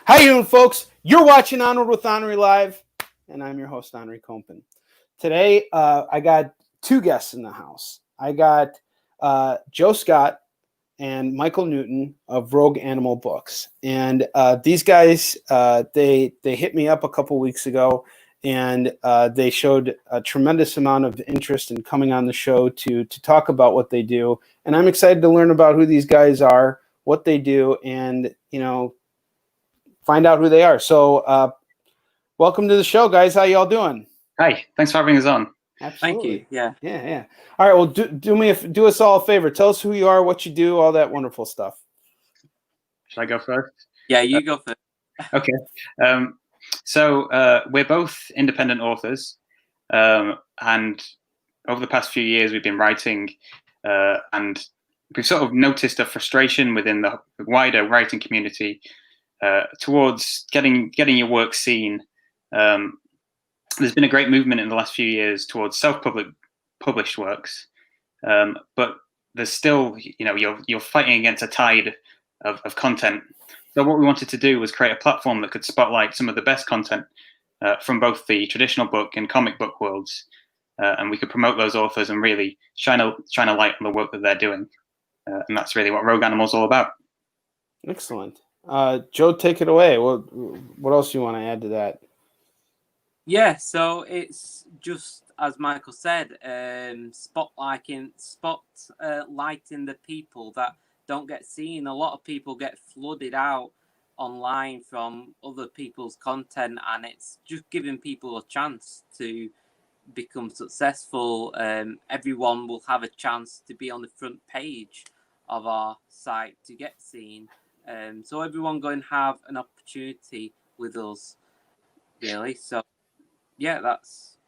How you doing, folks? You're watching Onward with ONRIE Live, and I'm your host, ONRIE Compen. Today, I got two guests in the house. I got Joe Scott and Michael Newton of Rogue Animal Books. And these guys, they hit me up a couple weeks ago, and they showed a tremendous amount of interest in coming on the show to talk about what they do. And I'm excited to learn about who these guys are, what they do, and, find out who they are. So welcome to the show, guys. How y'all doing? Hi, thanks for having us on. Absolutely. Thank you. Yeah. All right. Well, do us all a favor. Tell us who you are, what you do, all that wonderful stuff. Should I go first? Yeah, you go first. Okay. So we're both independent authors, and over the past few years we've been writing, and we've sort of noticed a frustration within the wider writing community towards getting your work seen. There's been a great movement in the last few years towards self-published works, but there's still, you're fighting against a tide of content. So what we wanted to do was create a platform that could spotlight some of the best content from both the traditional book and comic book worlds, and we could promote those authors and really shine a light on the work that they're doing. And that's really what Rogue Animal is all about. Excellent. Joe, take it away. What else do you want to add to that? Yeah, so it's just as Michael said, spotlighting the people that don't get seen. A lot of people get flooded out online from other people's content, and it's just giving people a chance to become successful. Everyone will have a chance to be on the front page of our site to get seen. So everyone going to have an opportunity with us, really. So, yeah, that's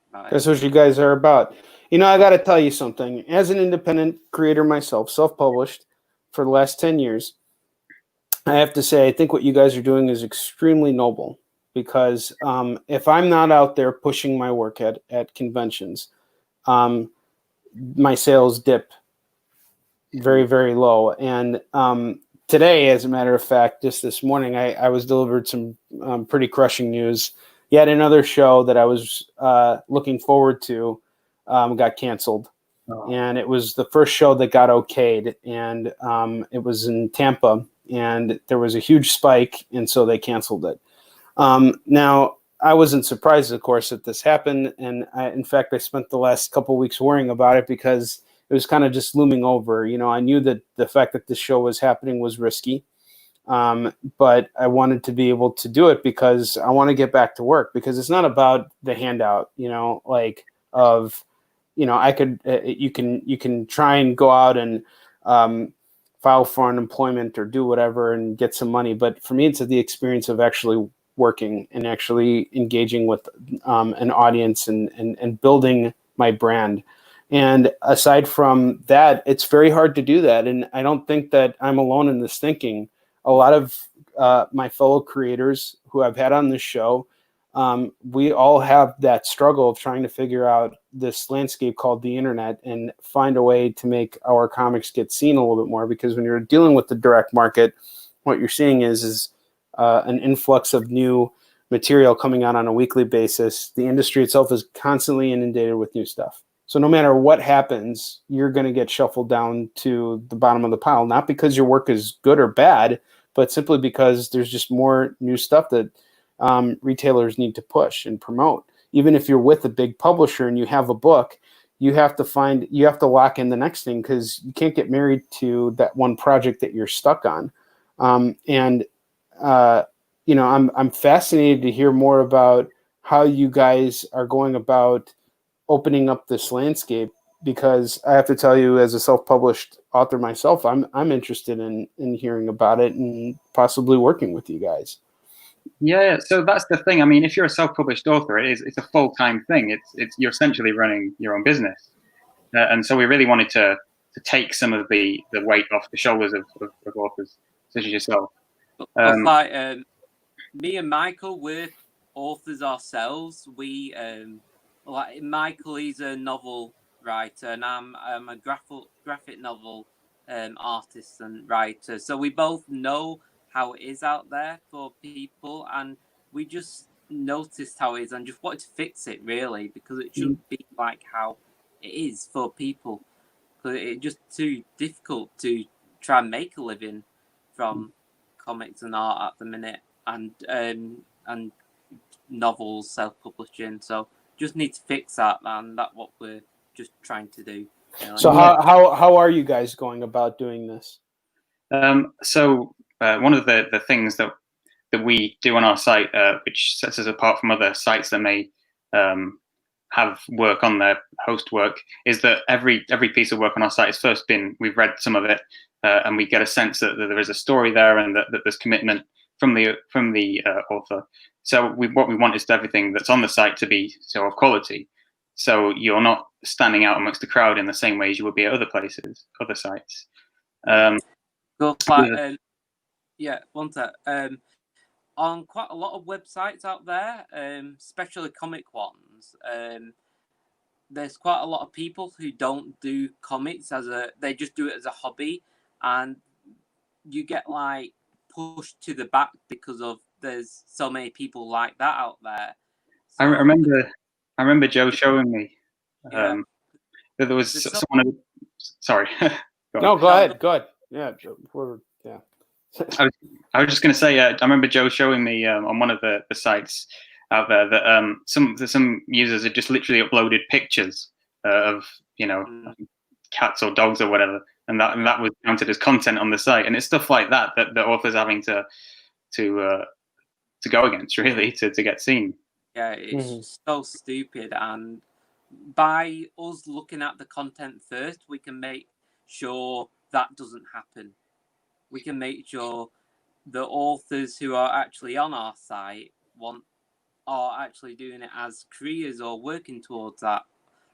what you guys are about. I got to tell you something. As an independent creator myself, self-published for the last 10 years, I have to say I think what you guys are doing is extremely noble, because if I'm not out there pushing my work at conventions, my sales dip very, very low. And today, as a matter of fact, just this morning, I was delivered some pretty crushing news. Yet another show that I was looking forward to got canceled. Oh. And it was the first show that got okayed. And it was in Tampa. And there was a huge spike. And so they canceled it. Now, I wasn't surprised, of course, that this happened. And in fact, I spent the last couple of weeks worrying about it, because it was kind of just looming over. I knew that the fact that this show was happening was risky, but I wanted to be able to do it because I want to get back to work, because it's not about the handout, you can try and go out and file for unemployment or do whatever and get some money. But for me, it's the experience of actually working and actually engaging with an audience and building my brand. And aside from that, it's very hard to do that. And I don't think that I'm alone in this thinking. A lot of my fellow creators who I've had on this show, we all have that struggle of trying to figure out this landscape called the internet and find a way to make our comics get seen a little bit more. Because when you're dealing with the direct market, what you're seeing is an influx of new material coming out on a weekly basis. The industry itself is constantly inundated with new stuff. So no matter what happens, you're going to get shuffled down to the bottom of the pile, not because your work is good or bad, but simply because there's just more new stuff that retailers need to push and promote. Even if you're with a big publisher and you have a book, you have to lock in the next thing, because you can't get married to that one project that you're stuck on. I'm fascinated to hear more about how you guys are going about opening up this landscape, because I have to tell you, as a self-published author myself, I'm interested in hearing about it and possibly working with you guys. Yeah, so that's the thing. I mean, if you're a self-published author, it's a full-time thing. You're essentially running your own business, and so we really wanted to take some of the weight off the shoulders of authors such as yourself. Me and Michael, we're authors ourselves. We Michael, he's a novel writer, and I'm a graphic novel artist and writer. So we both know how it is out there for people, and we just noticed how it is and just wanted to fix it really, because it shouldn't be like how it is for people. Because it's just too difficult to try and make a living from comics and art at the minute, and novels, self-publishing. So just need to fix that, and that's what we're just trying to do. Really. So how are you guys going about doing this? So one of the things that we do on our site, which sets us apart from other sites that may have work on their host work, is that every piece of work on our site is first we've read some of it, and we get a sense that there is a story there, and that there's commitment from the author. So what we want is everything that's on the site to be of quality. So you're not standing out amongst the crowd in the same way as you would be at other places, other sites. One sec. On quite a lot of websites out there, especially comic ones, there's quite a lot of people who don't do comics they just do it as a hobby, and you get like pushed to the back because there's so many people like that out there. So, I remember Joe showing me that there was someone. Sorry. Go ahead. Yeah. Yeah. I was just going to say, I remember Joe showing me on one of the sites out there that some users had just literally uploaded pictures of cats or dogs or whatever, and that was counted as content on the site. And it's stuff like that the author's having to go against, really, to get seen. Yeah, it's so stupid. And by us looking at the content first, we can make sure that doesn't happen. We can make sure the authors who are actually on our site are actually doing it as careers or working towards that,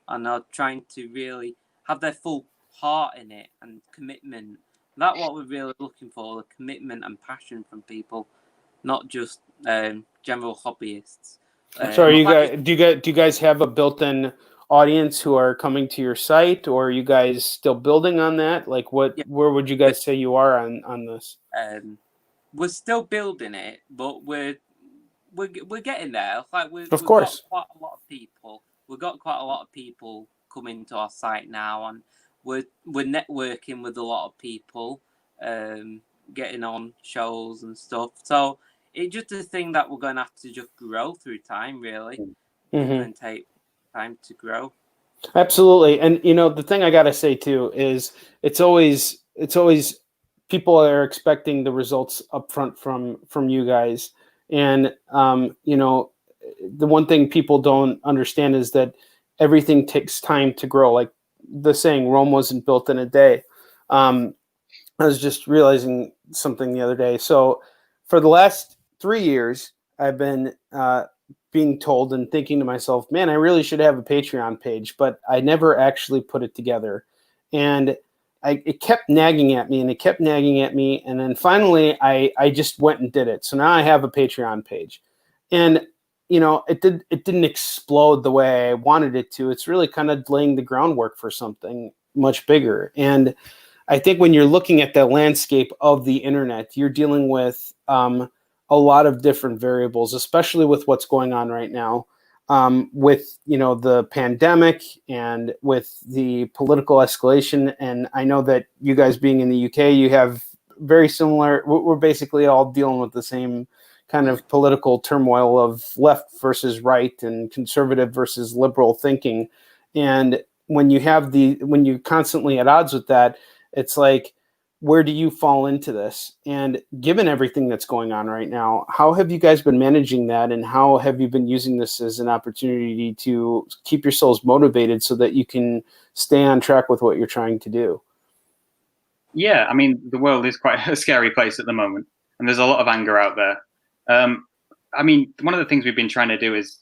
and are trying to really have their full heart in it and commitment. That's what we're really looking for: the commitment and passion from people, not just general hobbyists. So, do you guys have a built-in audience who are coming to your site, or are you guys still building on that? Like, where would you guys say you are on this? We're still building it, but we're getting there. Like we've got quite a lot of people. We've got quite a lot of people coming to our site now, and we're networking with a lot of people, getting on shows and stuff. So it's just a thing that we're going to have to just grow through time, really. It's going to take time to grow. Absolutely. And the thing I gotta say too is it's always people are expecting the results up front from you guys. And the one thing people don't understand is that everything takes time to grow. Like the saying, Rome wasn't built in a day. I was just realizing something the other day. So for the last 3 years, I've been being told and thinking to myself, man, I really should have a Patreon page, but I never actually put it together. And it kept nagging at me, and then finally I just went and did it. So now I have a Patreon page, and it didn't explode the way I wanted it to. It's really kind of laying the groundwork for something much bigger. And I think when you're looking at the landscape of the internet, you're dealing with a lot of different variables, especially with what's going on right now, with the pandemic and with the political escalation. And I know that you guys being in the UK, you have very similar. We're basically all dealing with the same kind of political turmoil of left versus right and conservative versus liberal thinking. And when you're constantly at odds with that, it's like, where do you fall into this? And given everything that's going on right now, how have you guys been managing that? And how have you been using this as an opportunity to keep yourselves motivated so that you can stay on track with what you're trying to do? Yeah, I mean, the world is quite a scary place at the moment, and there's a lot of anger out there. I mean, one of the things we've been trying to do is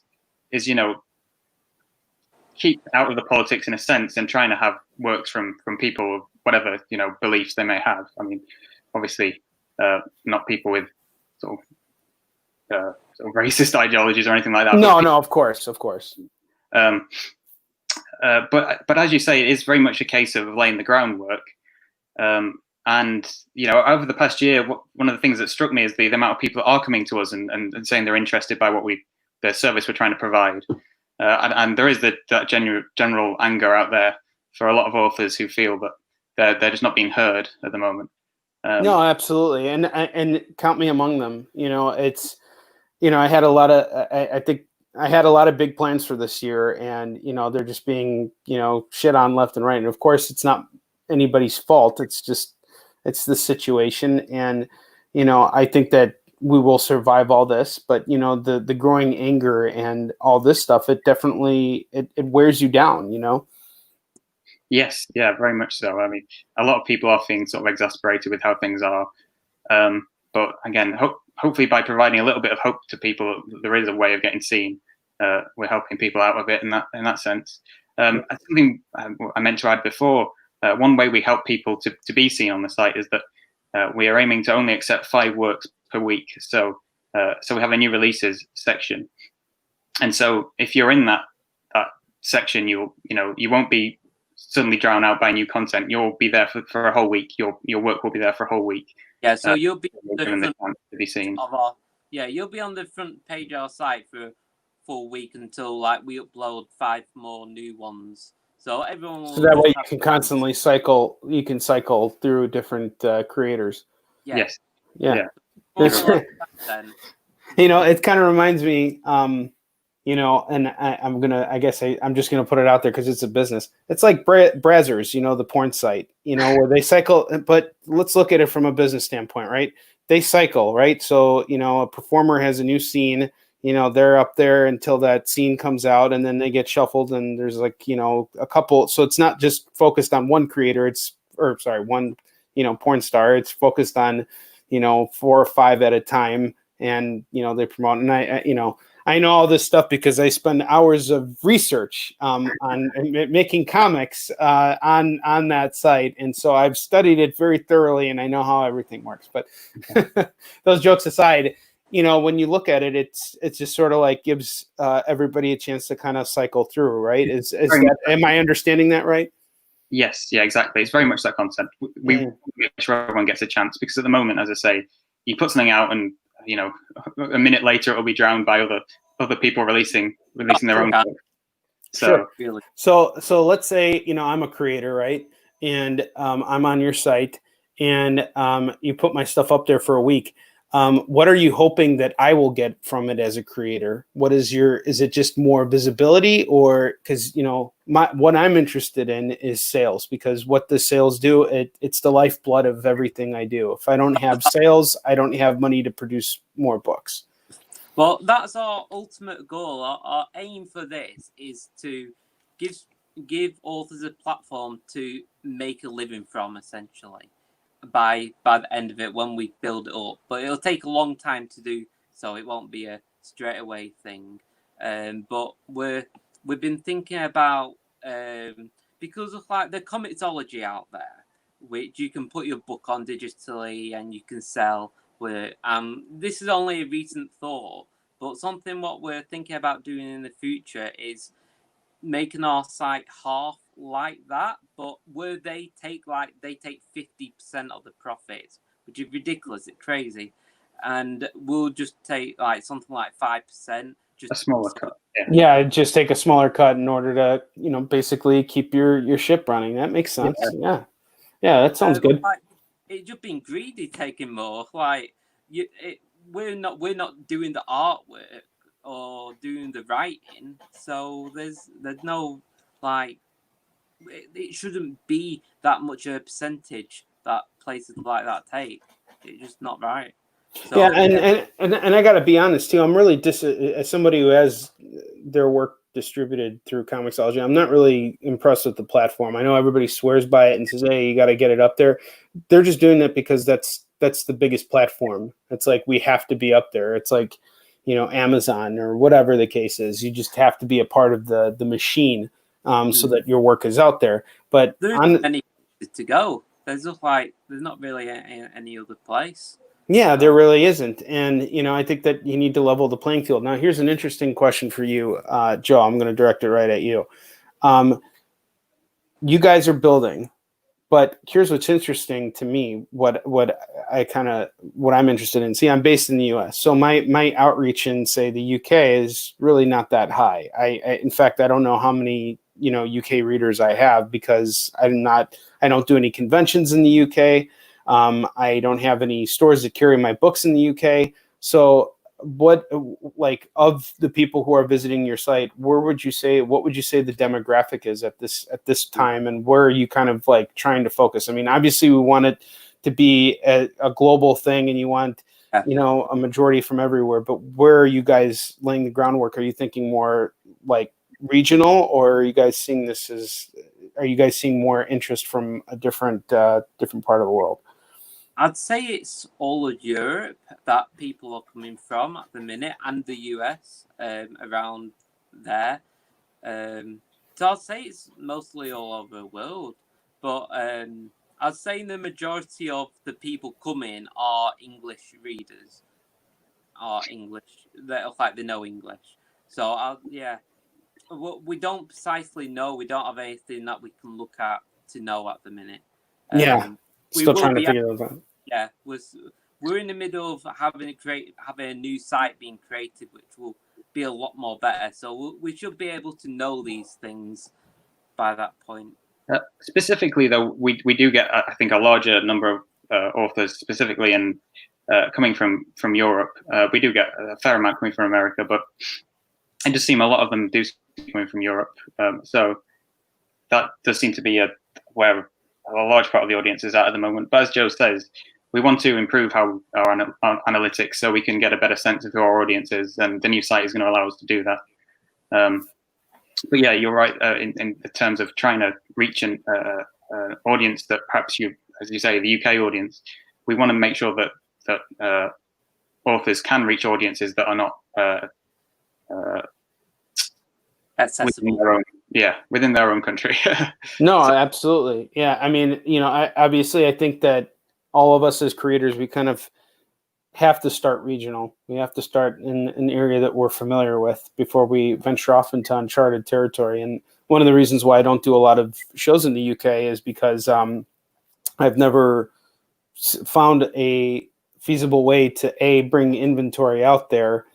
keep out of the politics in a sense, and trying to have works from people of whatever beliefs they may have. I mean, obviously, not people with sort of racist ideologies or anything like that. No, of course. But as you say, it is very much a case of laying the groundwork, and And over the past year, one of the things that struck me is the amount of people that are coming to us and saying they're interested by the service we're trying to provide. And there is that general anger out there for a lot of authors who feel that they're just not being heard at the moment. No, absolutely, and count me among them. It's I had a lot of I think I had a lot of big plans for this year, and they're just being shit on left and right. And of course, it's not anybody's fault. It's the situation, and I think that we will survive all this. But the growing anger and all this stuff, it definitely it wears you down. Yes, yeah, very much so. I mean, a lot of people are feeling sort of exasperated with how things are. But again, hopefully by providing a little bit of hope to people, there is a way of getting seen. We're helping people out of it in that sense. Something I meant to add before, one way we help people to be seen on the site is that we are aiming to only accept 5 works per week. So we have a new releases section. And so if you're in that section, you won't be suddenly drowned out by new content. You'll be there for a whole week. Your work will be there for a whole week. Yeah, so you'll be given the chance to be seen. You'll be on the front page of our site for a full week until we upload 5 more new ones. So everyone will. So that way you can constantly cycle. You can cycle through different creators. Yeah. Yes. Yeah. Yeah. It kind of reminds me. And I'm just gonna put it out there because it's a business. It's like Brazzers, the porn site, where they cycle. But let's look at it from a business standpoint, right? They cycle, right? So a performer has a new scene. They're up there until that scene comes out, and then they get shuffled, and there's a couple. So it's not just focused on one creator. One porn star. It's focused on 4 or 5 at a time, and they promote. And I know all this stuff because I spend hours of research on making comics on that site, and so I've studied it very thoroughly, and I know how everything works. But those jokes aside, when you look at it, it's just sort of gives everybody a chance to kind of cycle through, right? Am I understanding that right? Yes, yeah, exactly. It's very much that concept. We make sure everyone gets a chance, because at the moment, as I say, you put something out and a minute later it'll be drowned by other people releasing their own work. So, sure. So let's say I'm a creator, right? And I'm on your site, and you put my stuff up there for a week. What are you hoping that I will get from it as a creator? Is it just more visibility, or because what I'm interested in is sales, because what the sales do, it's the lifeblood of everything I do. If I don't have sales, I don't have money to produce more books. Well, that's our ultimate goal. Our aim for this is to give authors a platform to make a living from, essentially, by the end of it, when we build it up. But it'll take a long time to do, so it won't be a straight away thing. But we've been thinking about, because of the comicsology out there, which you can put your book on digitally and you can sell with. This is only a recent thought, but something what we're thinking about doing in the future is making our site half like that, but where they take 50% of the profits, which is ridiculous. It's crazy, and we'll just take something like 5%, just a smaller cut. Yeah, just take a smaller cut in order to basically keep your ship running. That makes sense. Yeah, that sounds good. It's just being greedy, taking more. We're not doing the artwork or doing the writing, so there's no it shouldn't be that much a percentage that places like that take. It's just not right. So, yeah, and I got to be honest too. I'm really as somebody who has their work distributed through Comixology, I'm not really impressed with the platform. I know everybody swears by it and says, "Hey, you got to get it up there." They're just doing that because that's the biggest platform. It's like we have to be up there. It's like Amazon or whatever the case is. You just have to be a part of the machine. So that your work is out there. But there's any places to go. There's just there's not really any other place. Yeah, there really isn't. And I think that you need to level the playing field. Now, here's an interesting question for you, Joe. I'm going to direct it right at you. You guys are building, But here's what's interesting to me. What I'm interested in. See, I'm based in the U.S., so my outreach in, say, the U.K. is really not that high. In fact, I don't know how many UK readers I have, because I don't do any conventions in the UK. I don't have any stores that carry my books in the UK. So what, like, of the people who are visiting your site, what would you say the demographic is at this time, and where are you kind of like trying to focus? I mean, obviously we want it to be a global thing, and you want a majority from everywhere, but where are you guys laying the groundwork? Are you thinking more like regional, or are you guys seeing more interest from a different part of the world? I'd say it's all of Europe that people are coming from at the minute, and the US, around there. So I'd say it's mostly all over the world. But I'd say the majority of the people coming are English readers, are English. They know English. So we don't precisely know. We don't have anything that we can look at to know at the minute. Still trying to figure those out. Yeah, we're in the middle of having a new site being created, which will be a lot more better. So we should be able to know these things by that point. Specifically, though, we do get, I think, a larger number of authors, specifically in coming from Europe. We do get a fair amount coming from America, but it does seem a lot of them do coming from Europe. So that does seem to be where a large part of the audience is at the moment. But as Joe says, we want to improve our analytics so we can get a better sense of who our audience is, and the new site is going to allow us to do that. But yeah, you're right in terms of trying to reach an audience that perhaps as you say, the UK audience. We want to make sure that authors can reach audiences that are not accessible. Within their own country. No, absolutely. Yeah, I mean, obviously, I think that all of us as creators, we kind of have to start regional. We have to start in an area that we're familiar with before we venture off into uncharted territory. And one of the reasons why I don't do a lot of shows in the UK is because I've never found a feasible way to bring inventory out there,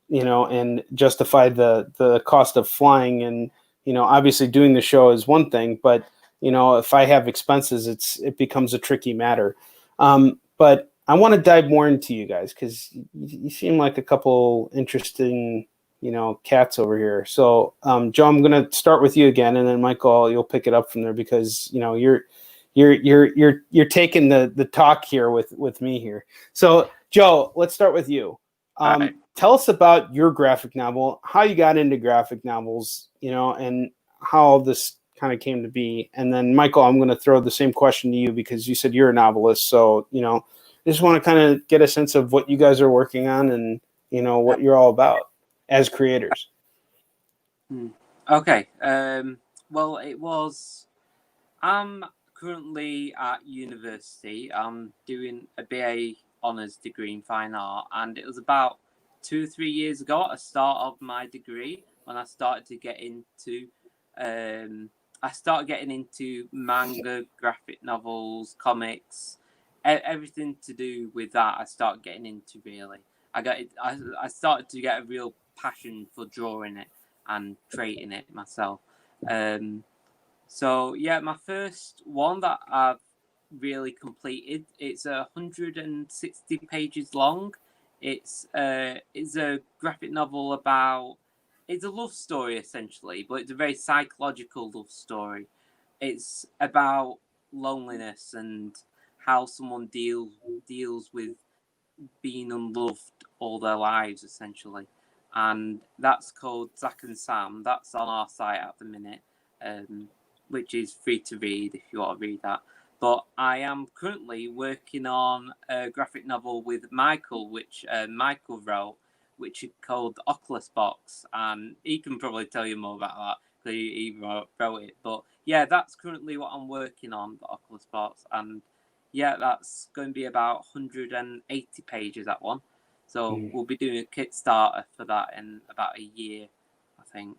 and justify the cost of flying. And obviously doing the show is one thing, but if I have expenses, it becomes a tricky matter. But I want to dive more into you guys, because you seem like a couple interesting, cats over here. So, Joe, I'm going to start with you again, and then Michael, you'll pick it up from there, because you're taking the talk here with me here. So, Joe, let's start with you. Right. Tell us about your graphic novel, how you got into graphic novels, and how this kind of came to be. And then, Michael, I'm going to throw the same question to you, because you said you're a novelist. So, I just want to kind of get a sense of what you guys are working on, and, what you're all about as creators. Okay. Well, I'm currently at university. I'm doing a BA honours degree in fine art, and it was about 2 or 3 years ago at the start of my degree when I started to get into manga, graphic novels, comics, everything to do with that. I started getting into, really. I started to get a real passion for drawing it and creating it myself. So yeah, my first one that I've really completed, it's 160 pages long. It's a graphic novel about, it's a love story essentially, but it's a very psychological love story. It's about loneliness and how someone deals with being unloved all their lives essentially. And that's called Zach and Sam. That's on our site at the minute, which is free to read if you want to read that. But I am currently working on a graphic novel with Michael, which Michael wrote, which is called Oculus Box, and he can probably tell you more about that because he wrote it. But yeah, that's currently what I'm working on, the Oculus Box, and yeah, that's going to be about 180 pages, that one. So we'll be doing a Kickstarter for that in about a year, I think.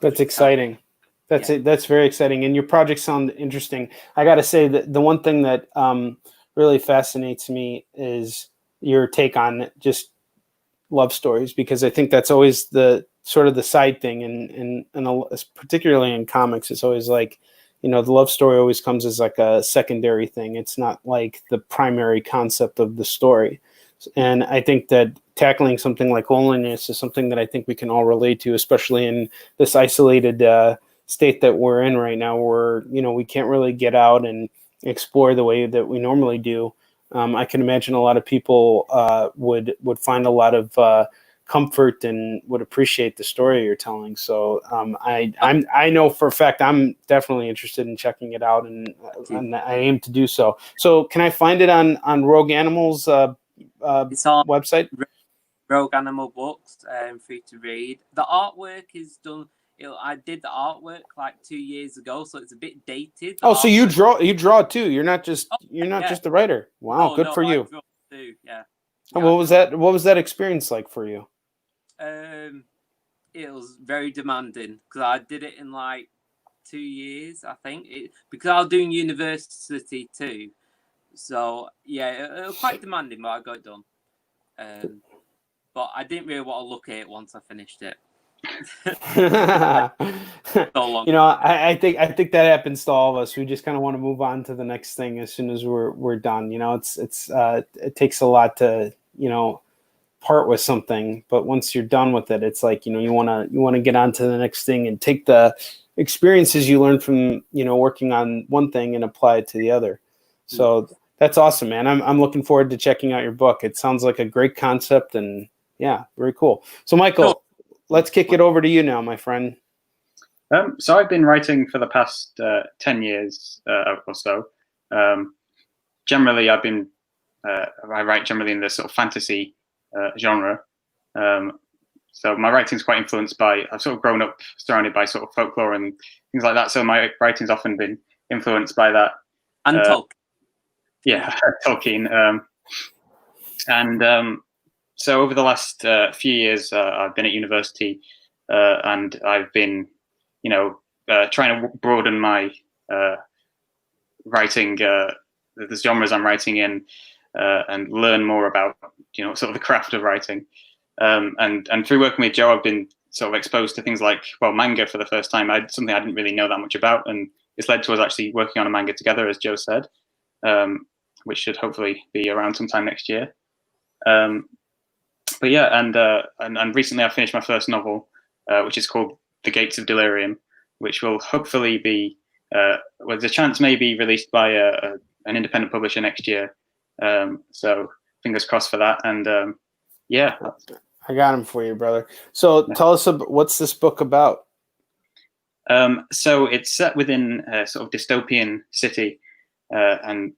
That's exciting. That's it. That's very exciting. And your projects sound interesting. I got to say that the one thing that really fascinates me is your take on just love stories, because I think that's always the sort of the side thing. And particularly in comics, it's always like, the love story always comes as like a secondary thing. It's not like the primary concept of the story. And I think that tackling something like loneliness is something that I think we can all relate to, especially in this isolated state that we're in right now, where we can't really get out and explore the way that we normally do. I can imagine a lot of people would find a lot of comfort and would appreciate the story you're telling. So I know for a fact I'm definitely interested in checking it out, and I aim to do so. So can I find it on Rogue Animals it's on website? Rogue Animal Books, free to read. The artwork is done. I did the artwork like 2 years ago, so it's a bit dated. So you draw too. You're not just just the writer. Wow, good for you. I draw too, yeah. What was that experience like for you? It was very demanding because I did it in like 2 years, I think, because I was doing university too. So yeah, it was quite demanding, but I got it done. But I didn't really want to look at it once I finished it. So long. I think that happens to all of us. We just kind of want to move on to the next thing as soon as we're done. It takes a lot to part with something, but once you're done with it, it's like you want to get on to the next thing and take the experiences you learn from working on one thing and apply it to the other. So that's awesome, man. I'm looking forward to checking out your book. It sounds like a great concept, and yeah, very cool. So Michael, let's kick it over to you now, my friend. So I've been writing for the past 10 years or so. Generally, I write generally in the sort of fantasy genre. So my writing's quite influenced by, I've sort of grown up surrounded by sort of folklore and things like that. So my writing's often been influenced by that. And Tolkien. Yeah, Tolkien. So over the last few years, I've been at university, and I've been, trying to broaden my writing, the genres I'm writing in, and learn more about, sort of the craft of writing. And through working with Joe, I've been sort of exposed to things like, manga for the first time. Something I didn't really know that much about, and it's led to us actually working on a manga together, as Joe said, which should hopefully be around sometime next year. But yeah, and recently I finished my first novel, which is called The Gates of Delirium, which will hopefully be, there's a chance may be released by an independent publisher next year. So fingers crossed for that. And yeah. I got him for you, brother. So tell us, what's this book about? So it's set within a sort of dystopian city. And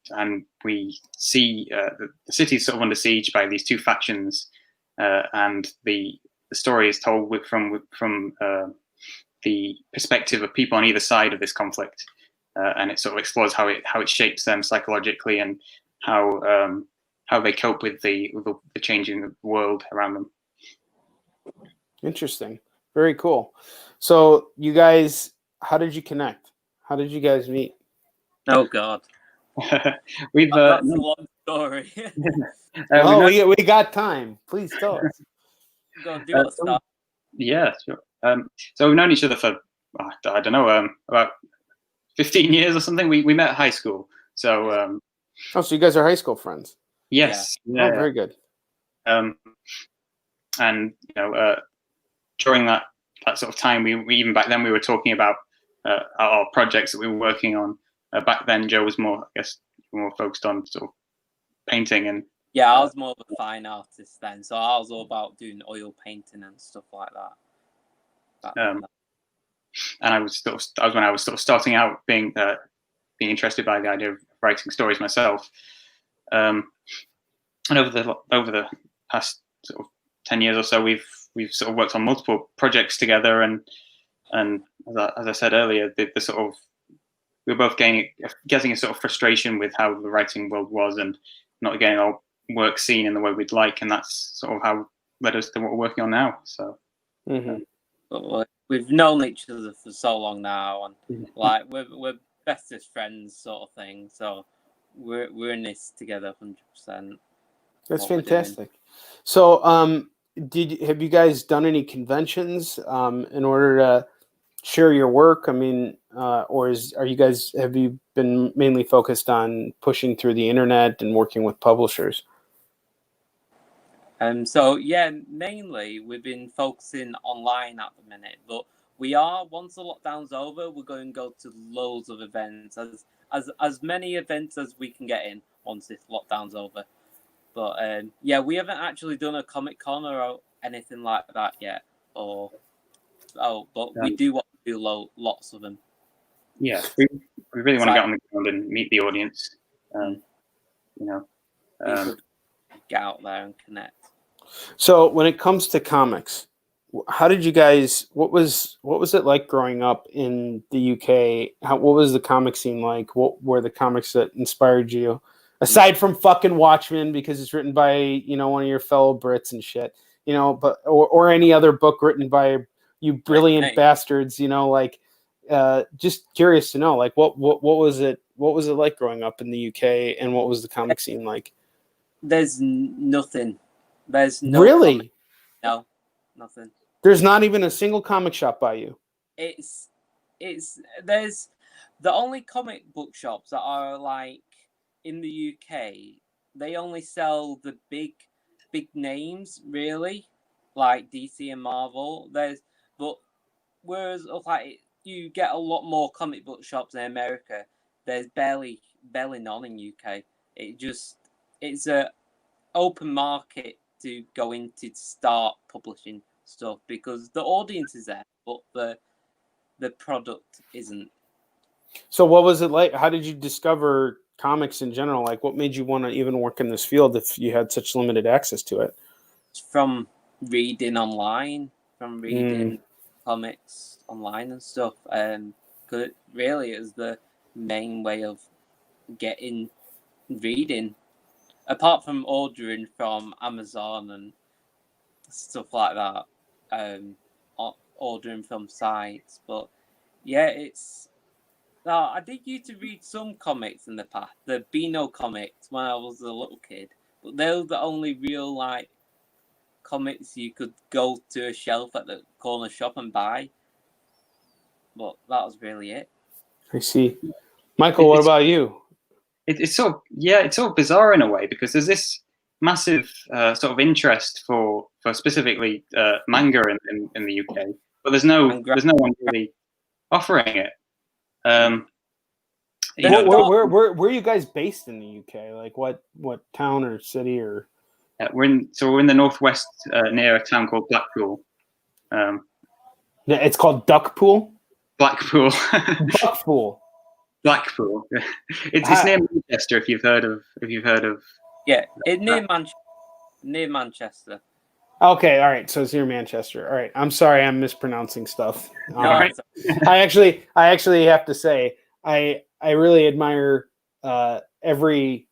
we see the city is sort of under siege by these two factions, and the story is told from the perspective of people on either side of this conflict, and it sort of explores how it shapes them psychologically and how they cope with the changing world around them. Interesting, very cool. So you guys, how did you connect? How did you guys meet? Oh God. We've that's a long story. We got time. Please tell us. Go on, do you want to start? Yeah, sure. So we've known each other for I don't know, about 15 years or something. We met at high school. So so you guys are high school friends? Yes. Yeah. Very good. And during that sort of time, we even back then we were talking about our projects that we were working on. Back then, Joe was more focused on sort of painting and. Yeah, I was more of a fine artist then, so I was all about doing oil painting and stuff like that. And I was when I was sort of starting out being interested by the idea of writing stories myself. And over the past sort of 10 years or so, we've sort of worked on multiple projects together, and as I said earlier, the sort of we were both getting a sort of frustration with how the writing world was and not getting our work seen in the way we'd like, and that's sort of how led us to what we're working on now. So well, But we've known each other for so long now, and like we're bestest friends, sort of thing. So we're in this together, 100%. That's fantastic. So, have you guys done any conventions in order to share your work? I mean, or have you been mainly focused on pushing through the internet and working with publishers? So yeah, mainly we've been focusing online at the minute, but we are, once the lockdown's over, we're going to go to loads of events, as many events as we can get in once this lockdown's over. But yeah, we haven't actually done a Comic-Con or anything like that yet. But we do want to do lots of them. Yeah, we really want to get on the ground and meet the audience. Get out there and connect. So when it comes to comics, how did you guys? What was it like growing up in the UK? What was the comic scene like? What were the comics that inspired you? Aside from fucking Watchmen, because it's written by one of your fellow Brits and shit, but or any other book written by you brilliant bastards, just curious to know, like what was it like growing up in the UK, and what was the comic scene like? There's nothing. There's no really no nothing. There's not even a single comic shop by you. There's the only comic book shops that are like in the UK. They only sell the big names, really, like DC and Marvel. Whereas like you get a lot more comic book shops in America. There's barely none in UK. It's a open market to go into to start publishing stuff, because the audience is there, but the product isn't. So what was it like? How did you discover comics in general? Like, what made you want to even work in this field if you had such limited access to it? From reading online, comics online and stuff. Because it really is the main way of getting reading. Apart from ordering from Amazon and stuff like that, ordering from sites. But yeah, I did used to read some comics in the past, the Beano comics, when I was a little kid. But they were the only real comics you could go to a shelf at the corner shop and buy. But that was really it. I see. Michael, what about you? It's sort of bizarre in a way, because there's this massive sort of interest for specifically manga in the UK, but there's no one really offering it. Where are you guys based in the UK? Like what town or city or? We're in the northwest near a town called Blackpool. It's called Duckpool. Blackpool. Duckpool. Blackpool. It's near Manchester. If you've heard of. Yeah, near Manchester. Okay, all right. So it's near Manchester. All right. I'm sorry, I'm mispronouncing stuff. No, I actually have to say I really admire every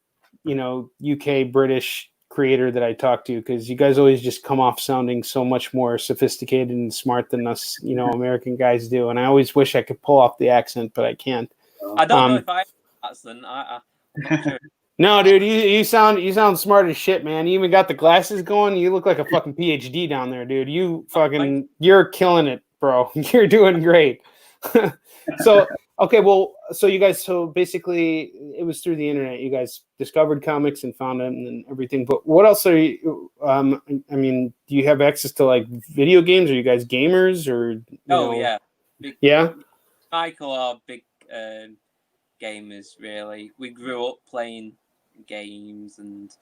UK British creator that I talk to, because you guys always just come off sounding so much more sophisticated and smart than us American guys do, and I always wish I could pull off the accent, but I can't. I don't know if I have an accent. I'm not sure. No, dude, you sound smart as shit, man. You even got the glasses going. You look like a fucking PhD down there, dude. You're killing it, bro. You're doing great. So you guys, basically it was through the internet. You guys discovered comics and found them and everything. But what else are you? Do you have access to like video games? Are you guys gamers or? Yeah. Yeah. Michael are big gamers. Really, we grew up playing games and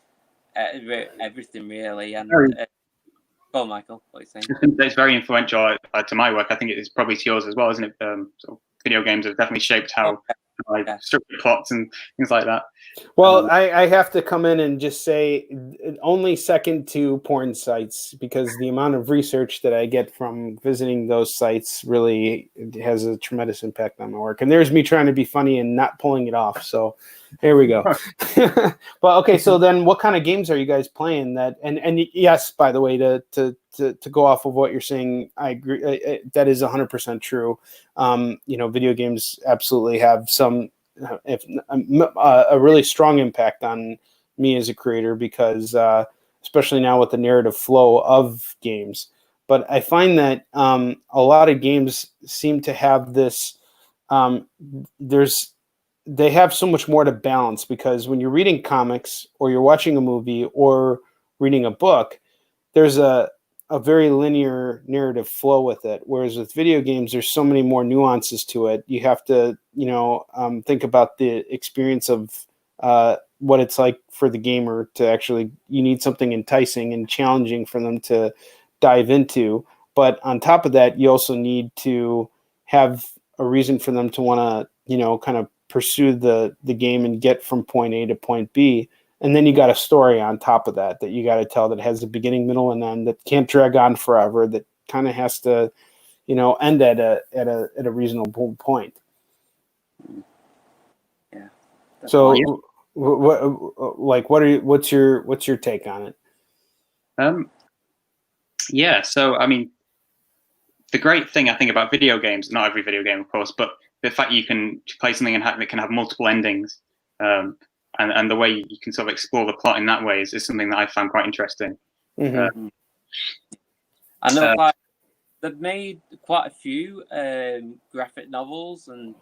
everything really. And go on, Michael, what are you saying? It's very influential to my work. I think it is probably to yours as well, isn't it? Sort of video games have definitely shaped how I structure plots and things like that. Well, I have to come in and just say only second to porn sites, because the amount of research that I get from visiting those sites really has a tremendous impact on my work. And there's me trying to be funny and not pulling it off. So there we go. But okay, so then what kind of games are you guys playing? And yes, by the way, to to go off of what you're saying, I agree. That is 100% true. Video games absolutely have some, if a really strong impact on me as a creator, because especially now with the narrative flow of games. But I find that a lot of games seem to have this. They have so much more to balance, because when you're reading comics or you're watching a movie or reading a book, there's a very linear narrative flow with it. Whereas with video games, there's so many more nuances to it. You have to, think about the experience of what it's like for the gamer to actually, you need something enticing and challenging for them to dive into. But on top of that, you also need to have a reason for them to want to, kind of pursue the game and get from point A to point B. And then you got a story on top of that you got to tell, that has a beginning, middle, and end, that can't drag on forever, that kind of has to, end at a reasonable point. Yeah. So what's your take on it? Yeah. So, I mean, the great thing I think about video games, not every video game, of course, but the fact you can play something that can have multiple endings, and the way you can sort of explore the plot in that way is something that I found quite interesting. Mm-hmm. I know they've made quite a few graphic novels and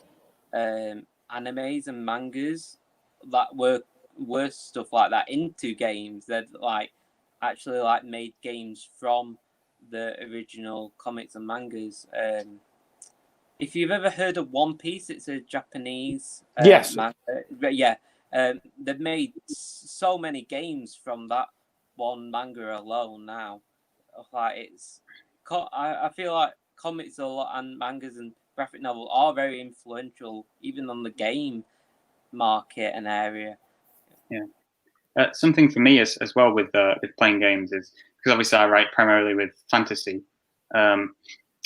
animes and mangas that were stuff like that into games. That actually made games from the original comics and mangas. If you've ever heard of One Piece, it's a Japanese manga. Yeah, they've made so many games from that one manga alone now. I feel like comics a lot and mangas and graphic novels are very influential, even on the game market and area. Yeah. Something for me as well with playing games is, because obviously I write primarily with fantasy.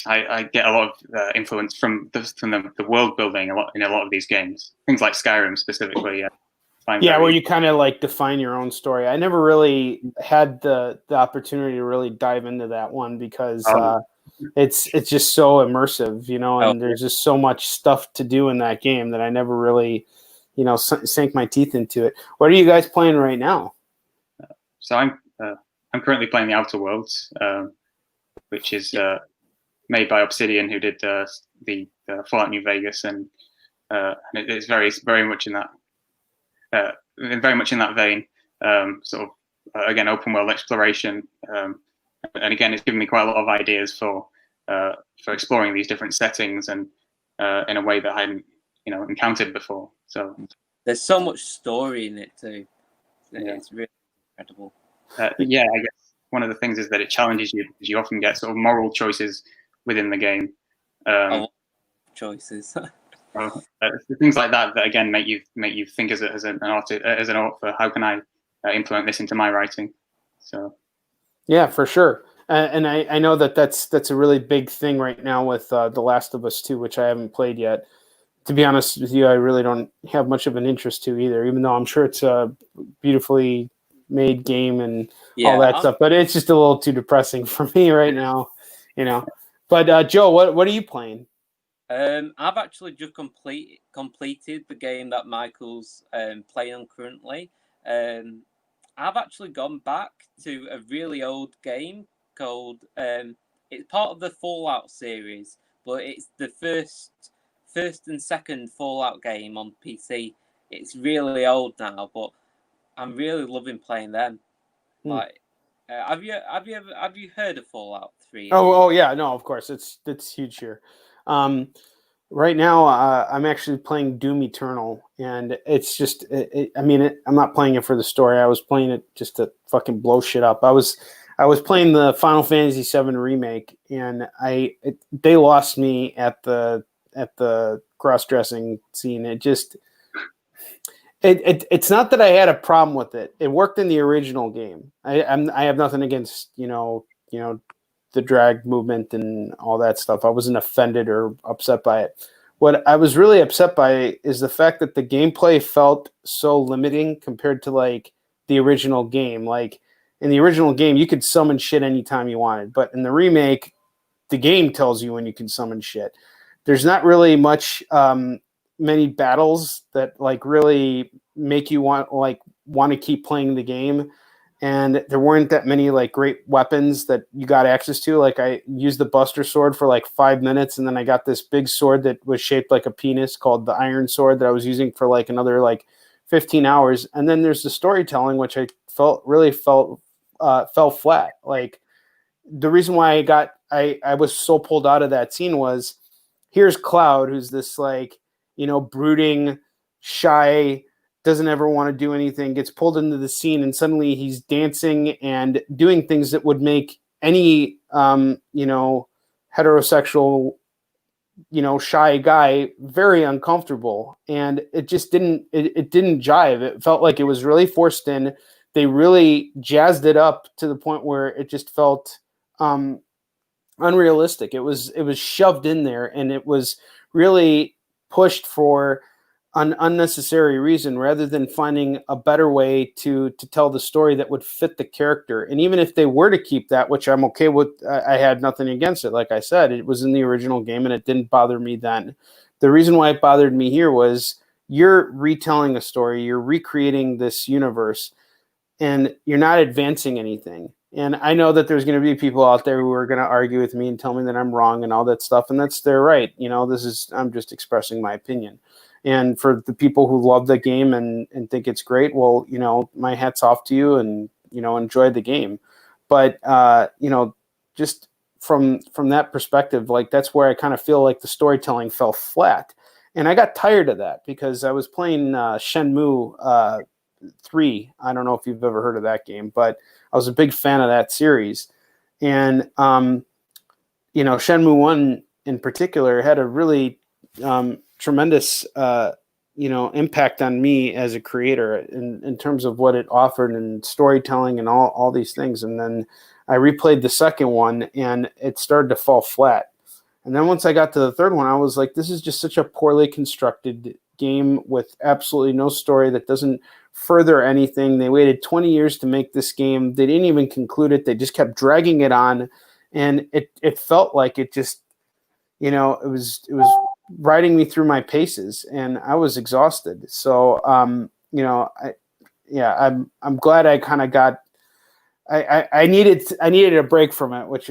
I get a lot of influence from the world building in a lot of these games. Things like Skyrim specifically. Where you kind of define your own story. I never really had the opportunity to really dive into that one, because it's just so immersive, and there's just so much stuff to do in that game that I never really, sank my teeth into it. What are you guys playing right now? So I'm currently playing the Outer Worlds, which is made by Obsidian, who did the Fallout New Vegas, and it's very much in that vein. Sort of again, open world exploration, and again, it's given me quite a lot of ideas for exploring these different settings, and in a way that I hadn't encountered before. So there's so much story in it too. It's really incredible. I guess one of the things is that it challenges you, because you often get sort of moral choices within the game. Choices. Things like that again make you think as an author, how can I implement this into my writing? So yeah, for sure. And I know that's a really big thing right now with The Last of Us 2, which I haven't played yet. To be honest with you, I really don't have much of an interest to either, even though I'm sure it's a beautifully made game and all that stuff. But it's just a little too depressing for me right now, But Joe, what are you playing? I've actually just completed the game that Michael's playing on currently. I've actually gone back to a really old game called it's part of the Fallout series, but it's the first and second Fallout game on PC. It's really old now, but I'm really loving playing them. Have you heard of Fallout 3? Oh yeah, no, of course, it's huge here. Right now, I'm actually playing Doom Eternal, and it's just, I'm not playing it for the story. I was playing it just to fucking blow shit up. I was playing the Final Fantasy VII remake, and they lost me at the cross-dressing scene. It's not that I had a problem with it. It worked in the original game. I have nothing against the drag movement and all that stuff. I wasn't offended or upset by it. What I was really upset by is the fact that the gameplay felt so limiting compared to the original game. In the original game, you could summon shit anytime you wanted, but in the remake, the game tells you when you can summon shit. There's not really much many battles that like really make you want to keep playing the game. And there weren't that many like great weapons that you got access to. Like I used the Buster Sword for like 5 minutes, and then I got this big sword that was shaped like a penis called the Iron Sword that I was using for like another like 15 hours. And then there's the storytelling, which I felt fell flat. Like the reason why I was so pulled out of that scene was, here's Cloud, who's this like, brooding, shy, doesn't ever want to do anything, gets pulled into the scene, and suddenly he's dancing and doing things that would make any heterosexual, shy guy very uncomfortable. And it just didn't jive. It felt like it was really forced in. They really jazzed it up to the point where it just felt unrealistic. It was shoved in there, and it was really pushed for an unnecessary reason rather than finding a better way to tell the story that would fit the character. And even if they were to keep that, which I'm okay with, I had nothing against it. Like I said, it was in the original game and it didn't bother me then. The reason why it bothered me here was you're retelling a story, you're recreating this universe, and you're not advancing anything. And I know that there's going to be people out there who are going to argue with me and tell me that I'm wrong and all that stuff. And that's their right. I'm just expressing my opinion. And for the people who love the game and think it's great, well, my hat's off to you, and, enjoy the game. But, just from that perspective, like that's where I kind of feel like the storytelling fell flat. And I got tired of that because I was playing Shenmue 3. I don't know if you've ever heard of that game, but I was a big fan of that series. And, Shenmue 1 in particular had a really tremendous, impact on me as a creator in terms of what it offered and storytelling and all these things. And then I replayed the second one and it started to fall flat. And then once I got to the third one, I was like, this is just such a poorly constructed game with absolutely no story that doesn't further anything. They waited 20 years to make this game. They didn't even conclude it. They just kept dragging it on. And it felt like it just, it was riding me through my paces, and I was exhausted. So, I'm glad I kind of got, I needed a break from it, which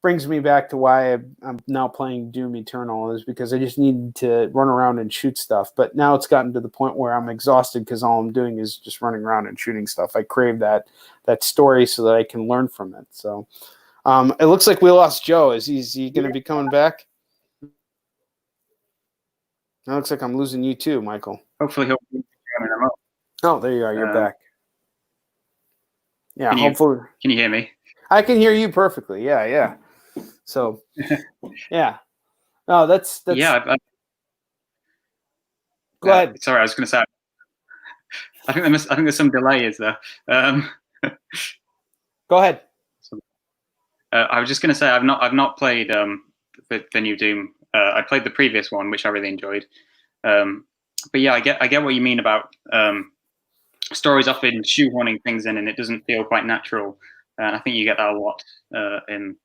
brings me back to why I'm now playing Doom Eternal, is because I just needed to run around and shoot stuff. But now it's gotten to the point where I'm exhausted because all I'm doing is just running around and shooting stuff. I crave that story so that I can learn from it. So, it looks like we lost Joe. Is he going to be coming back? It looks like I'm losing you too, Michael. Hopefully he'll be coming up. Oh, there you are. You're back. Yeah, hopefully. Can you hear me? I can hear you perfectly. Yeah. So, yeah. No, that's. Yeah. Go ahead. Sorry, I was going to say. I think there's some delay. Is there? Go ahead. I was just going to say I've not played the new Doom. I played the previous one, which I really enjoyed. But yeah, I get what you mean about stories often shoehorning things in, and it doesn't feel quite natural. And I think you get that a lot in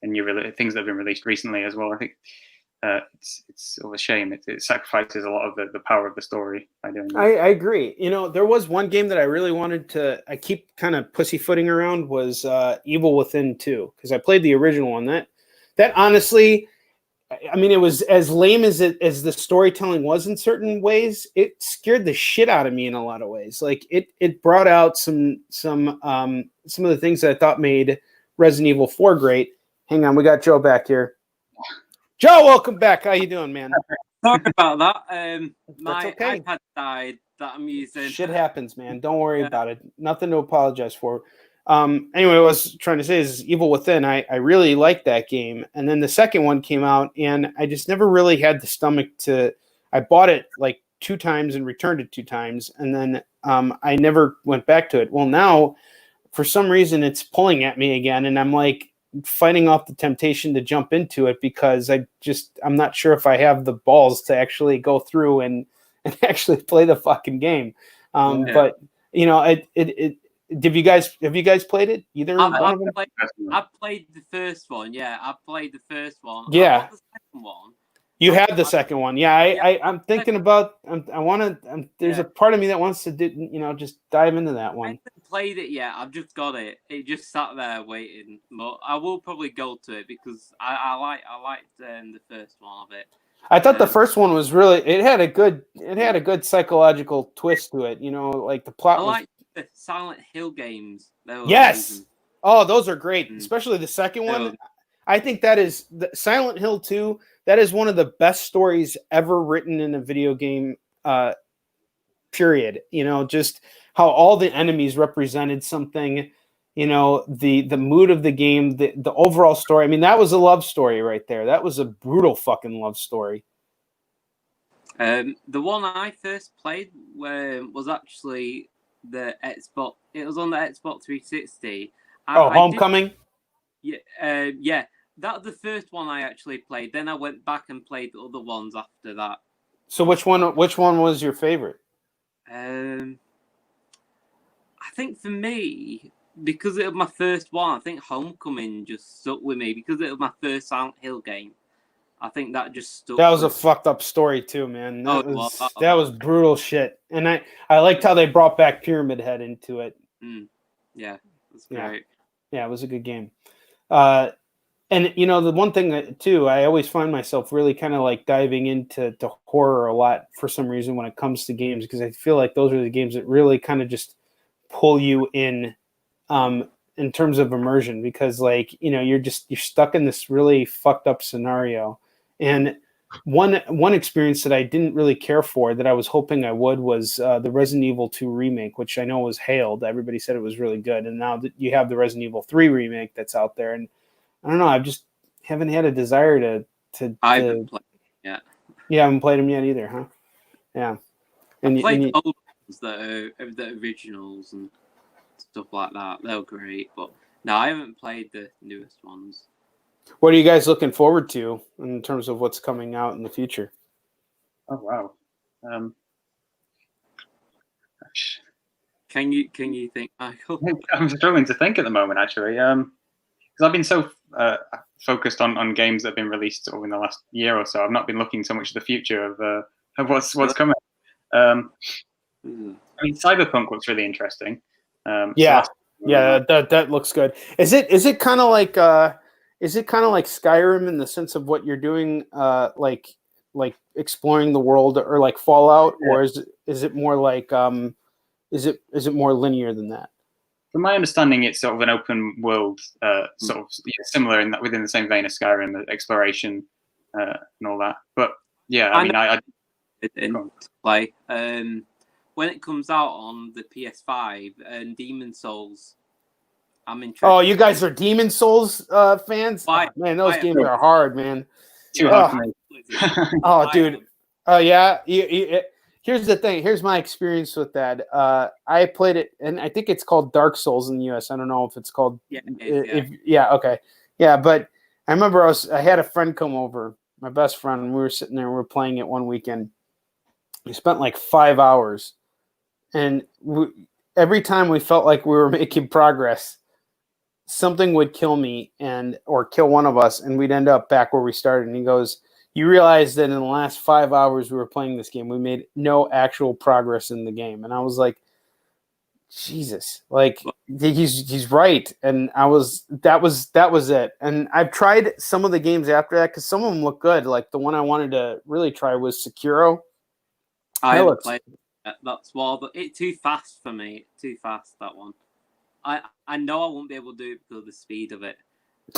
new things that have been released recently as well. I think it's sort of a shame. It sacrifices a lot of the power of the story by doing that. I agree. There was one game that I really wanted to. I keep kind of pussyfooting around was Evil Within 2, because I played the original one. That honestly. I mean, it was as lame as the storytelling was in certain ways. It scared the shit out of me in a lot of ways. Like it brought out some of the things that I thought made Resident Evil 4 great. Hang on, we got Joe back here. Joe, welcome back. How you doing, man? Sorry about that. My okay. iPad died that I'm using. Shit happens, man. Don't worry about it. Nothing to apologize for. Anyway, what I was trying to say is Evil Within. I really liked that game. And then the second one came out, and I just never really had the stomach to. I bought it like 2 times and returned it 2 times, and then I never went back to it. Well, now for some reason it's pulling at me again, and I'm like fighting off the temptation to jump into it because I'm not sure if I have the balls to actually go through and actually play the fucking game. But have you guys played it? Either one of them? I've played the first one. Yeah, I played the first one. Yeah. I got the second one. You have the second one. Yeah, I'm thinking about. I want to. There's a part of me that wants to do. Just dive into that one. I haven't played it yet. I've just got it. It just sat there waiting. But I will probably go to it because I liked the first one of it. I thought the first one was really. It had a good psychological twist to it. Like the plot. I like the Silent Hill games. Yes. Amazing. Oh, those are great, especially the second one. I think that is Silent Hill 2. That is one of the best stories ever written in a video game. Period. Just how all the enemies represented something. The mood of the game, the overall story. I mean, that was a love story right there. That was a brutal fucking love story. The one I first played was actually the Xbox. It was on the Xbox 360. Homecoming. Yeah. That was the first one I actually played. Then I went back and played the other ones after that. So which one was your favorite? I think for me, because it was my first one, I think Homecoming just stuck with me because it was my first Silent Hill game. I think that just stuck. That was a fucked up story too, man. That was brutal shit. And I liked how they brought back Pyramid Head into it. Yeah, that's great. Yeah, it was a good game. And the one thing that too, I always find myself really kind of like diving into horror a lot for some reason when it comes to games, because I feel like those are the games that really kind of just pull you in terms of immersion, because you're stuck in this really fucked up scenario. And one experience that I didn't really care for that I was hoping I would was the Resident Evil 2 remake, which I know was hailed. Everybody said it was really good, and now that you have the Resident Evil 3 remake that's out there, and I don't know. I just haven't had a desire to. I haven't played them yet. You haven't played them yet either, huh? Yeah. And I played the old ones that are the originals and stuff like that. They were great, but no, I haven't played the newest ones. What are you guys looking forward to in terms of what's coming out in the future? Oh wow. Can you think, Michael? I'm struggling to think at the moment, actually. Because I've been so focused on games that have been released in the last year or so. I've not been looking so much at the future of what's coming. I mean, Cyberpunk looks really interesting. That looks good. Is it kind of like Skyrim in the sense of what you're doing, like exploring the world, or like Fallout, or is it more like is it more linear than that? From my understanding, it's sort of an open world, sort of similar within the same vein as Skyrim, exploration and all that. But yeah, I didn't play. When it comes out on the PS5 and Demon Souls, I'm interested. Oh, you guys are Demon Souls fans? Man, those games are hard, man. Too hard for me. Oh, dude. Oh, yeah. Here's the thing. Here's my experience with that. I played it, and I think it's called Dark Souls in the US. I don't know if it's called. Okay. Yeah, but I remember I had a friend come over, my best friend, and we were sitting there. We were playing it one weekend. We spent like 5 hours, and every time we felt like we were making progress, something would kill me or kill one of us, and we'd end up back where we started. And he goes, "You realize that in the last 5 hours we were playing this game, we made no actual progress in the game." And I was like, Jesus, like he's right. And that was it. And I've tried some of the games after that because some of them look good. Like the one I wanted to really try was Sekiro. I haven't played that's it's too fast for me. Too fast, that one. I know I won't be able to do it because of the speed of it.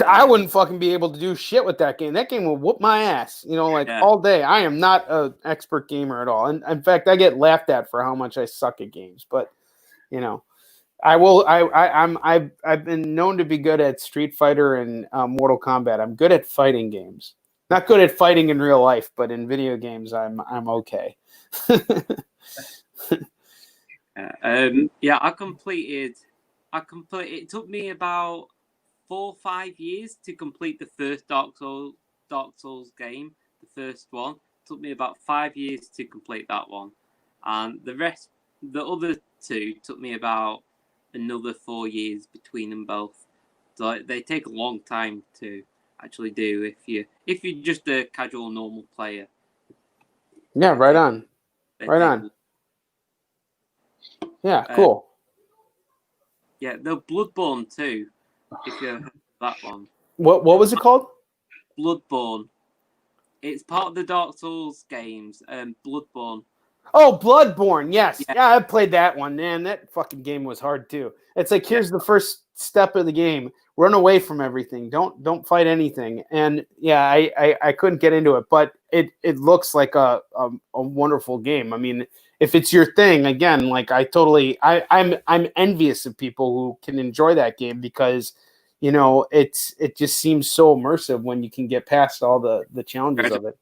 I wouldn't fucking be able to do shit with that game. That game will whoop my ass, all day. I am not an expert gamer at all. And in fact, I get laughed at for how much I suck at games. But, I've been known to be good at Street Fighter and Mortal Kombat. I'm good at fighting games. Not good at fighting in real life, but in video games, I'm okay. I completed. It took me about 4 or 5 years to complete the first Dark Souls game. The first one took me about 5 years to complete that one, and the other two, took me about another 4 years between them both. So they take a long time to actually do if you're just a casual normal player. Yeah, right on. Right on. Yeah, cool. Yeah, the Bloodborne too. If you heard that one. What was it called? Bloodborne. It's part of the Dark Souls games. Bloodborne. Oh, Bloodborne. Yes. Yeah, I played that one. Man, that fucking game was hard too. It's like, here's the first step of the game. Run away from everything. Don't fight anything. And yeah, I couldn't get into it, but it looks like a wonderful game. I mean, if it's your thing, again, like I'm envious of people who can enjoy that game, because you know, it just seems so immersive when you can get past all the challenges of it.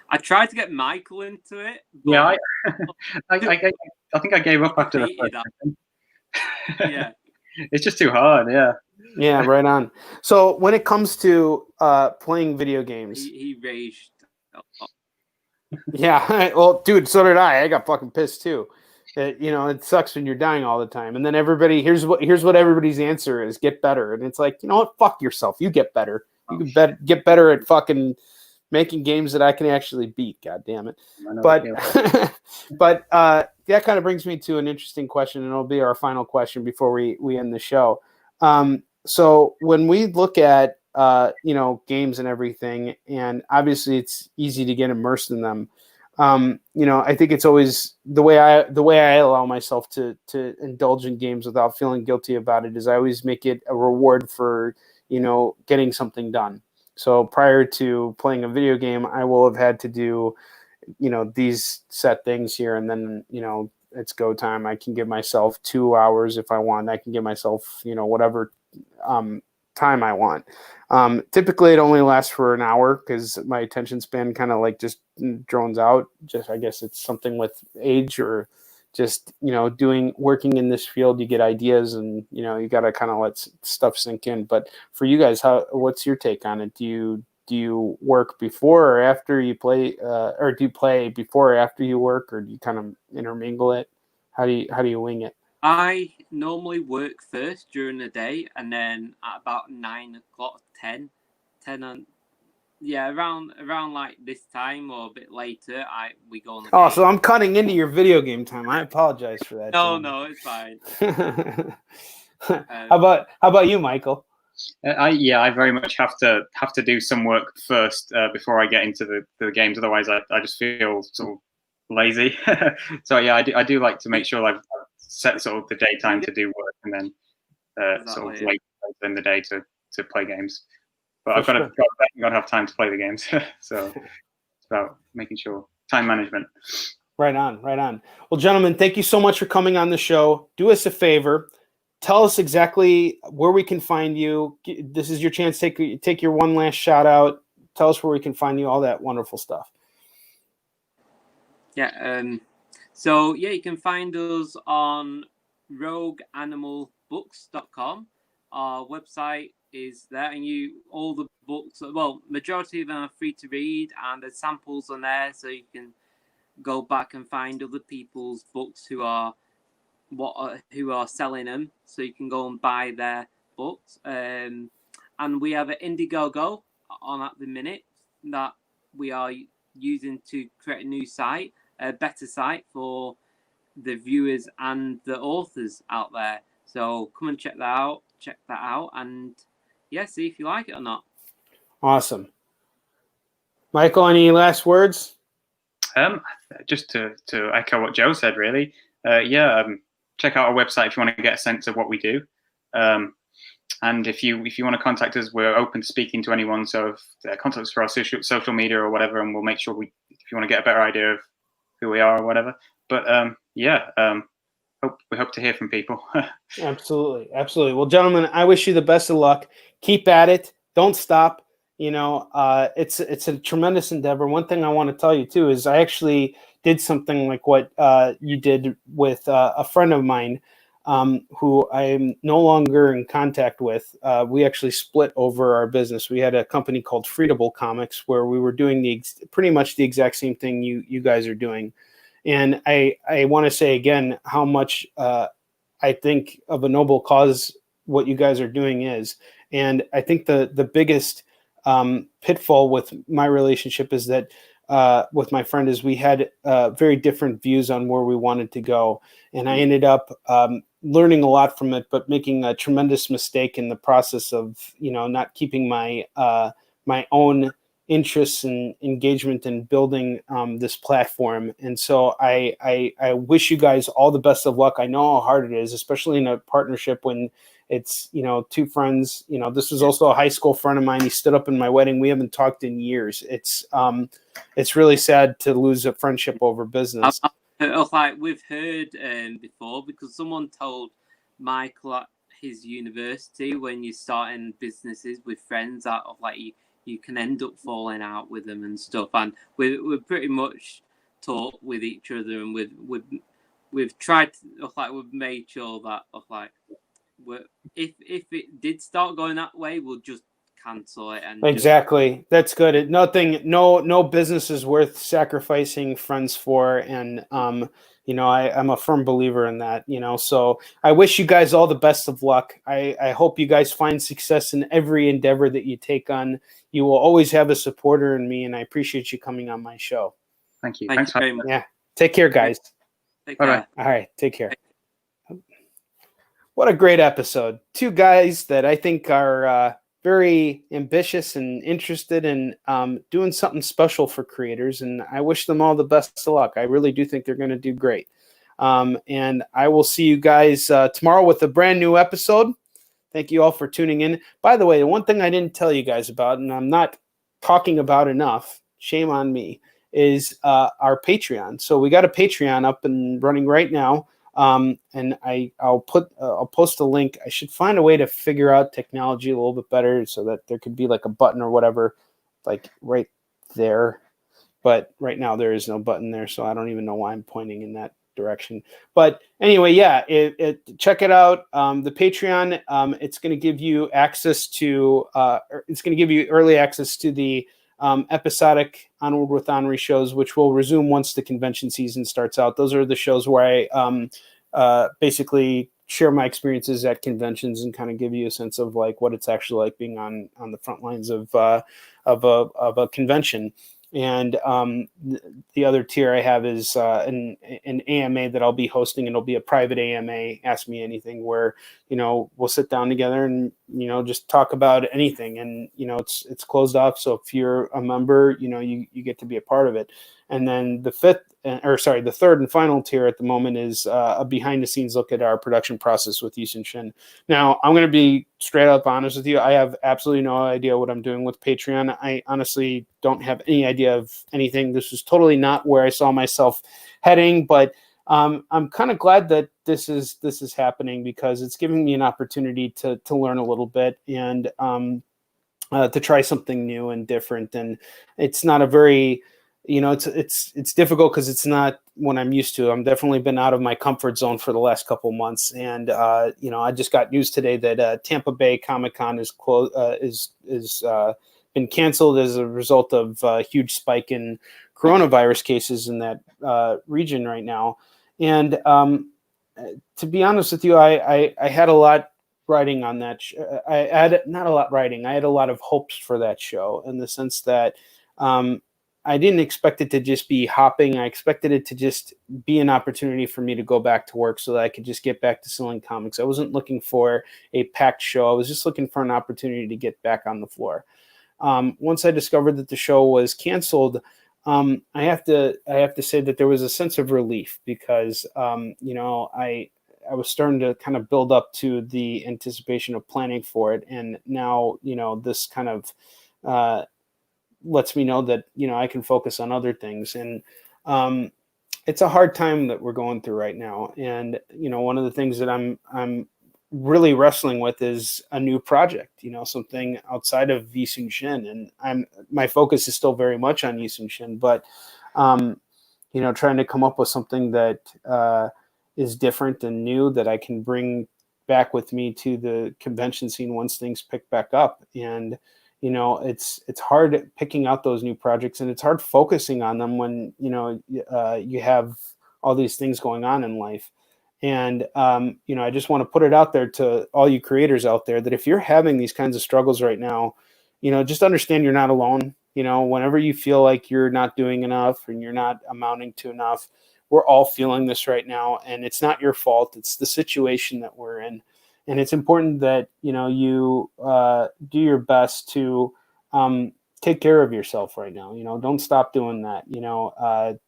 I tried to get Michael into it. Yeah, I think I gave up after the first second. Yeah. It's just too hard, yeah. Yeah, right on. So when it comes to playing video games, he raged. Yeah, well, dude, so did I. I got fucking pissed too. You know, it sucks when you're dying all the time, and then here's what everybody's answer is: get better. And it's like, you know what? Fuck yourself. You get better. You can get better at fucking making games that I can actually beat. God damn it. But but that kind of brings me to an interesting question, and it'll be our final question before we end the show. So when we look at you know, games and everything, and obviously it's easy to get immersed in them. You know, I think it's always the way I allow myself to indulge in games without feeling guilty about it is I always make it a reward for, you know, getting something done. So prior to playing a video game, I will have had to do, you know, these set things here, and then, you know, it's go time. I can give myself 2 hours if I want. I can give myself, you know, whatever time I want. Typically it only lasts for an hour because my attention span kind of like just drones out. Just, I guess it's something with age, or just, you know, working in this field, you get ideas, and, you know, you got to kind of let stuff sink in. But for you guys, what's your take on it? Do you work before or after you play, or do you play before or after you work, or do you kind of intermingle it? How do you wing it? I normally work first during the day, and then at about 9 o'clock, 10 on, yeah, around like this time or a bit later, we go on the game. So I'm cutting into your video game time. I apologize for that. No, it's fine. How about you, Michael? I very much have to do some work first before I get into the games. Otherwise, I just feel sort of lazy. So yeah, I do like to make sure I've set sort of the daytime to do work, and then sort of later in the day to play games. But I've got to have time to play the games. So it's about making sure time management. Right on. Well, gentlemen, thank you so much for coming on the show. Do us a favor. Tell us exactly where we can find you. This is your chance. Take your one last shout out. Tell us where we can find you, all that wonderful stuff. Yeah. So yeah, you can find us on rogueanimalbooks.com. Our website is there, and all the books, well, majority of them are free to read, and there's samples on there, so you can go back and find other people's books who are selling them, so you can go and buy their books. And we have an Indiegogo on at the minute that we are using to create a new site, a better site for the viewers and the authors out there. So come and check that out, and yeah, see if you like it or not. Awesome. Michael, any last words? Just to echo what Joe said, really. Check out our website if you want to get a sense of what we do. And if you want to contact us, we're open to speaking to anyone. So contact us for our social media or whatever, and we'll make sure if you want to get a better idea of who we are or whatever. But we hope to hear from people. Absolutely. Well, gentlemen, I wish you the best of luck. Keep at it. Don't stop. You know, it's a tremendous endeavor. One thing I want to tell you too is I actually did something like what you did with a friend of mine who I'm no longer in contact with. We actually split over our business. We had a company called Freedable Comics where we were doing pretty much the exact same thing you guys are doing. And I want to say again how much I I think of a noble cause what you guys are doing is. And I think the biggest pitfall with my relationship is that with my friend is we had very different views on where we wanted to go. And I ended up learning a lot from it, but making a tremendous mistake in the process of, not keeping my my own interests and engagement in building this platform. And so I wish you guys all the best of luck. I know how hard it is, especially in a partnership when it's, two friends. This was also a high school friend of mine. He stood up in my wedding. We haven't talked in years. It's really sad to lose a friendship over business. Like we've heard before, because someone told Michael at his university, when you're starting businesses with friends, that of like you can end up falling out with them and stuff. And we're pretty much talk with each other, and we've tried to, like, we've made sure that if it did start going that way, we'll just cancel it. And exactly, that's good. No business is worth sacrificing friends for, and I'm a firm believer in that. So I wish you guys all the best of luck. I hope you guys find success in every endeavor that you take on. You will always have a supporter in me, and I appreciate you coming on my show. Thank you. Thanks very much. Yeah, take care, guys. Take care. All right, take care. What a great episode. Two guys that I think are very ambitious and interested in doing something special for creators, and I wish them all the best of luck. I really do think they're going to do great. And I will see you guys tomorrow with a brand new episode. Thank you all for tuning in. By the way, the one thing I didn't tell you guys about, and I'm not talking about enough, shame on me, is our Patreon. So we got a Patreon up and running right now. And I'll post a link. I should find a way to figure out technology a little bit better so that there could be like a button or whatever, like right there. But right now there is no button there, so I don't even know why I'm pointing in that direction. But anyway, yeah, check it out. The Patreon, it's going to give you access to, it's going to give you early access to the episodic Onward with ONRIE shows, which will resume once the convention season starts out. Those are the shows where I basically share my experiences at conventions and kind of give you a sense of like what it's actually like being on the front lines of a convention. And the other tier I have is an AMA that I'll be hosting, and it'll be a private AMA, Ask Me Anything, where, we'll sit down together and, just talk about anything. And, it's closed off. So if you're a member, you get to be a part of it. And then the third and final tier at the moment is a behind the scenes look at our production process with Yisun Shin. Now, I'm going to be straight up honest with you. I have absolutely no idea what I'm doing with Patreon. I honestly don't have any idea of anything. This is totally not where I saw myself heading, but I'm kind of glad that this is happening, because it's giving me an opportunity to learn a little bit and to try something new and different. And it's not a very, it's difficult because it's not what I'm used to. I'm definitely been out of my comfort zone for the last couple of months. And, I just got news today that Tampa Bay Comic-Con is been canceled as a result of a huge spike in coronavirus cases in that region right now. And to be honest with you, I had a lot writing on that. I had not a lot writing. I had a lot of hopes for that show, in the sense that I didn't expect it to just be hopping. I expected it to just be an opportunity for me to go back to work so that I could just get back to selling comics. I wasn't looking for a packed show. I was just looking for an opportunity to get back on the floor. Once I discovered that the show was canceled, I have to say that there was a sense of relief, because I was starting to kind of build up to the anticipation of planning for it, and now this kind of lets me know that I can focus on other things. And it's a hard time that we're going through right now, and one of the things that I'm really wrestling with is a new project, something outside of Yisun Shin. And my focus is still very much on Yisun Shin, but trying to come up with something that is different and new that I can bring back with me to the convention scene once things pick back up. And it's hard picking out those new projects, and it's hard focusing on them when you have all these things going on in life. And, you know, I just want to put it out there to all you creators out there that if you're having these kinds of struggles right now, you know, just understand you're not alone. You know, whenever you feel like you're not doing enough and you're not amounting to enough, we're all feeling this right now. And it's not your fault. It's the situation that we're in. And it's important that, you know, you do your best to take care of yourself right now. You know, don't stop doing that. You know,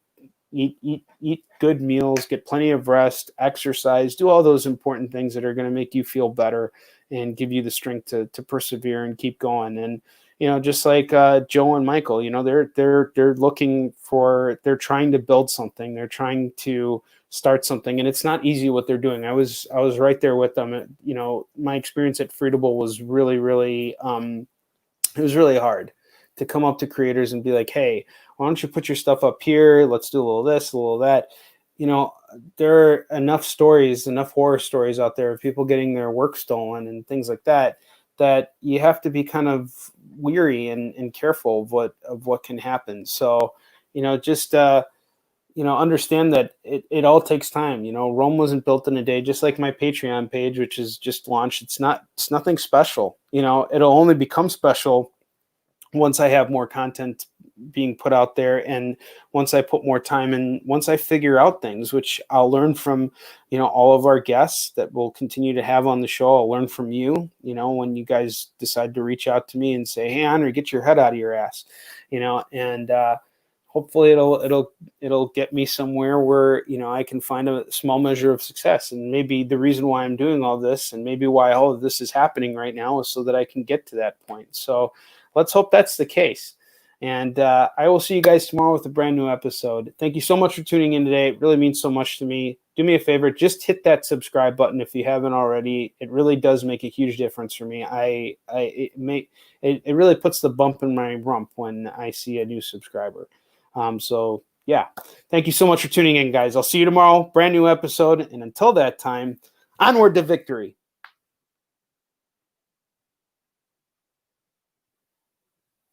eat good meals, get plenty of rest, exercise, do all those important things that are going to make you feel better and give you the strength to persevere and keep going. And, you know, just like Joe and Michael, you know, they're trying to build something. They're trying to start something, and it's not easy what they're doing. I was right there with them. You know, my experience at Freedable was really, it was really hard to come up to creators and be like, hey, why don't you put your stuff up here? Let's do a little this, a little that. You know, there are enough stories, enough horror stories out there of people getting their work stolen and things like that, that you have to be kind of weary and careful of what can happen. So, you know, just, you know, understand that it all takes time. You know, Rome wasn't built in a day, just like my Patreon page, which is just launched. It's nothing special. You know, it'll only become special once I have more content being put out there, and once I put more time in, once I figure out things, which I'll learn from, you know, all of our guests that we'll continue to have on the show. I'll learn from you, you know, when you guys decide to reach out to me and say, hey, Henry, get your head out of your ass, you know, and hopefully it'll get me somewhere where, you know, I can find a small measure of success. And maybe the reason why I'm doing all this, and maybe why all of this is happening right now, is so that I can get to that point. So let's hope that's the case. And I will see you guys tomorrow with a brand new episode. Thank you so much for tuning in today. It really means so much to me. Do me a favor, just hit that subscribe button if you haven't already. It really does make a huge difference for me. It really puts the bump in my rump when I see a new subscriber. So yeah, thank you so much for tuning in, guys. I'll see you tomorrow, brand new episode. And until that time, onward to victory.